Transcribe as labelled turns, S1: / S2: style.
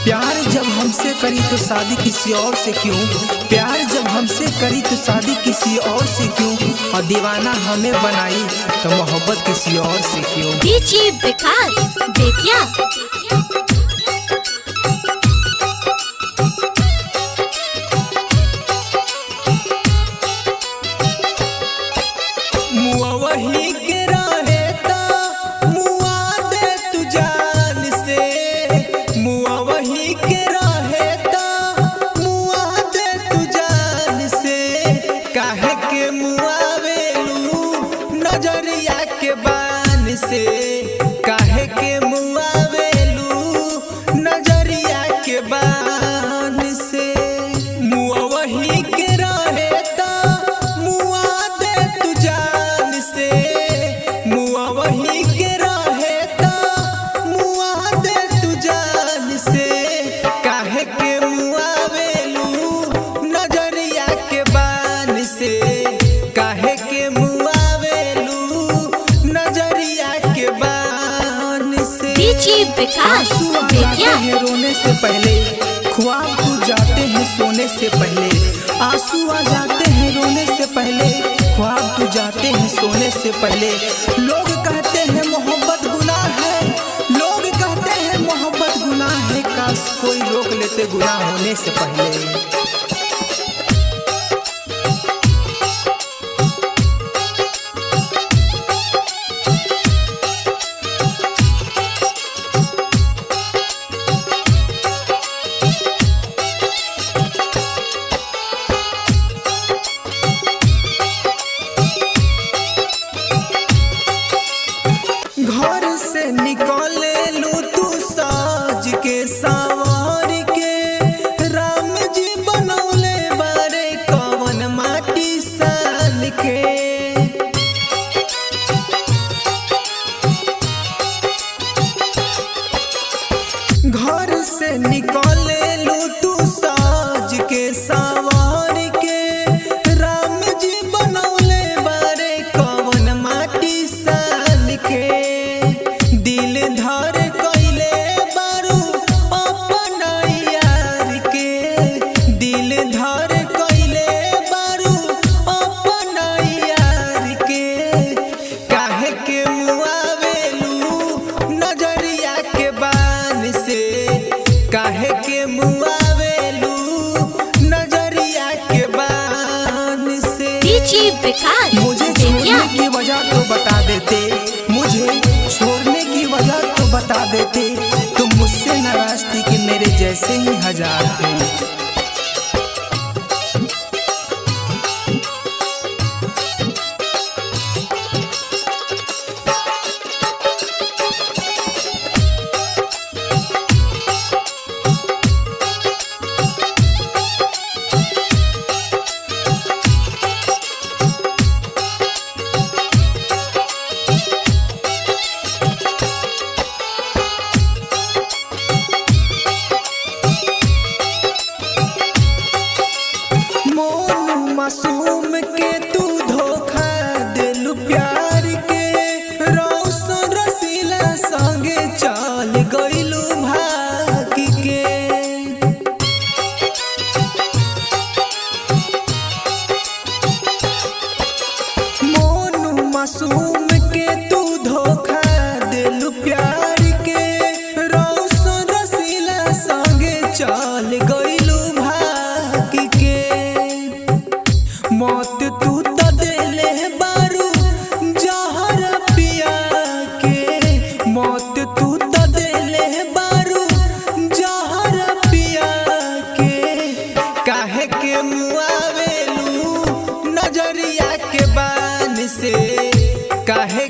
S1: प्यार जब हमसे करी तो शादी किसी और से क्यों, प्यार जब हमसे करी तो शादी किसी और से क्यों, और दीवाना हमें बनाई तो मोहब्बत किसी और से क्यों।
S2: डीजे विकास बेतिया।
S1: मुआ वही के रहे तो मुआ दे तू जान से, मुआ वही के रहे तो मुआ दे तू जान से, काहे के मुआवेलू नजरिया के बान से, काहे के मुआवेलू नजरिया के बान से। मुआ वही के रहे तो मुआ दे तू जान से, मुआ वही के रहे तो मुआ दे तू जान से, काहे के मुआवेलू नजरिया के बान से, काहे के मुआवेलू नजरिया के बान से।
S2: डीजे विकास
S1: आंसू आ
S2: बेतिया।
S1: जाते हैं रोने से पहले, ख्वाब टूट जाते हैं सोने से पहले, आंसू आ जाते हैं रोने से पहले, ख्वाब टूट जाते हैं सोने से पहले। लोग कहते हैं मोहब्बत गुनाह है, लोग कहते हैं मोहब्बत गुनाह है, काश कोई रोक लेते गुनाह होने से पहले। घर से निकले लू तू साज के सवार के, राम जी बनौले बारे कवन माटी सान के। घर से निकले लू तू साज के सवार के, राम जी बनौले बारे कवन माटी सान के। दिल धर कइले बारू अपन यार के, दिल धर कइले बारू अपन यार के, काहे के मुआवेलू नजरिया के बान से, काहे के मुआवेलू नजरिया के बान से।
S2: डीजे विकास
S1: मुझे
S2: बेतिया।
S1: छोड़ने की वजह तो बता देते, मुझे छोड़ने की वजह तो बता देते, तुम मुझसे नाराज थी कि मेरे जैसे ही हजार थे। मोनू मासूम के तू धोखा दिलू प्यार के, रौशन रसीला संगे चल गइलू भाग के। मोनू मासूम के तू धोखा दिलू प्यार के, रौशन रसीला संगे चल गइलू भाग के। मौत तू तो देले बारू जहर पिया के, मौत तू तो देले बारू जहर पिया के, काहे के मुआवेलू नजरिया के बान से, काहे